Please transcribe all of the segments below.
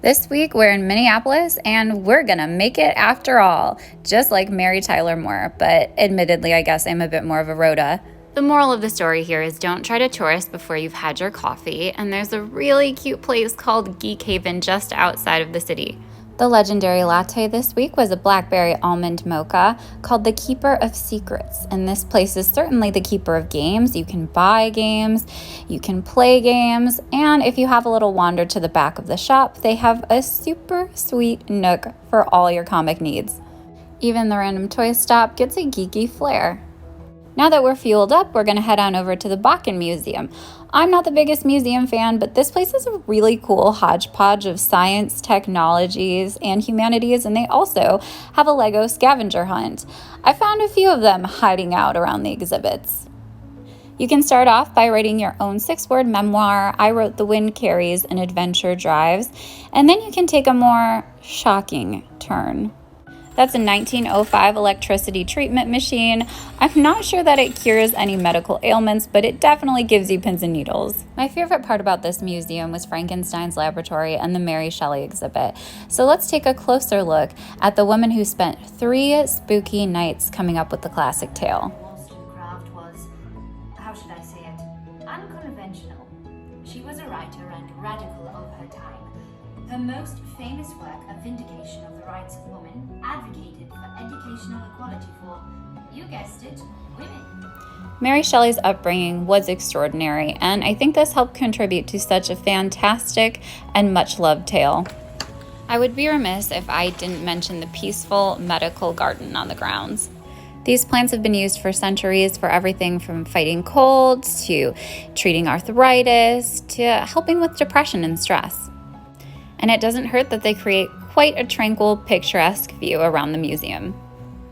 This week we're in Minneapolis and we're gonna make it after all, just like Mary Tyler Moore, but admittedly I guess I'm a bit more of a Rhoda. The moral of the story here is don't try to tourist before you've had your coffee, and there's a really cute place called Geekhaven just outside of the city. The legendary latte this week was a blackberry almond mocha called the Keeper of Secrets, and this place is certainly the keeper of games. You can buy games, you can play games, and if you have a little wander to the back of the shop, they have a super sweet Nook for all your comic needs. Even the random toy stop gets a geeky flair. Now that we're fueled up, we're going to head on over to the Bakken Museum. I'm not the biggest museum fan, but this place is a really cool hodgepodge of science, technologies, and humanities, and they also have a Lego scavenger hunt. I found a few of them hiding out around the exhibits. You can start off by writing your own 6-word memoir. I wrote The Wind Carries and Adventure Drives, and then you can take a more shocking turn. That's a 1905 electricity treatment machine. I'm not sure that it cures any medical ailments, but it definitely gives you pins and needles. My favorite part about this museum was Frankenstein's laboratory and the Mary Shelley exhibit. So let's take a closer look at the woman who spent 3 spooky nights coming up with the classic tale. Most of the craft was, how should I say it, unconventional. She was a writer and radical of her time. Her most famous work, A Vindication of the Rights of Woman, advocated for educational equality for, you guessed it, women. Mary Shelley's upbringing was extraordinary, and I think this helped contribute to such a fantastic and much-loved tale. I would be remiss if I didn't mention the peaceful medical garden on the grounds. These plants have been used for centuries for everything from fighting colds to treating arthritis to helping with depression and stress. And it doesn't hurt that they create quite a tranquil, picturesque view around the museum.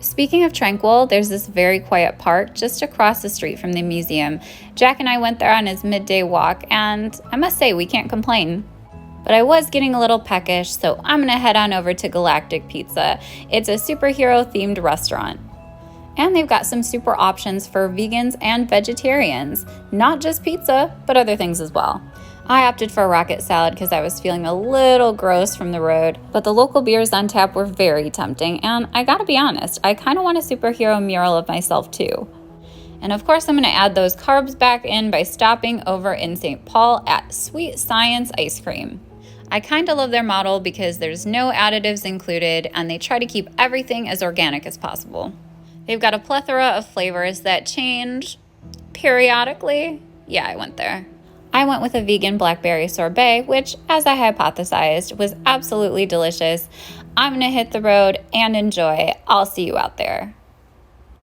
Speaking of tranquil, there's this very quiet park just across the street from the museum. Jack and I went there on his midday walk, and I must say, we can't complain. But I was getting a little peckish, so I'm gonna head on over to Galactic Pizza. It's a superhero-themed restaurant. And they've got some super options for vegans and vegetarians. Not just pizza, but other things as well. I opted for a rocket salad because I was feeling a little gross from the road, but the local beers on tap were very tempting, and I gotta be honest, I kind of want a superhero mural of myself too. And of course I'm gonna add those carbs back in by stopping over in St. Paul at Sweet Science Ice Cream. I kind of love their model because there's no additives included, and they try to keep everything as organic as possible. They've got a plethora of flavors that change periodically. Yeah, I went there. I went with a vegan blackberry sorbet, which, as I hypothesized, was absolutely delicious. I'm gonna hit the road and enjoy. I'll see you out there.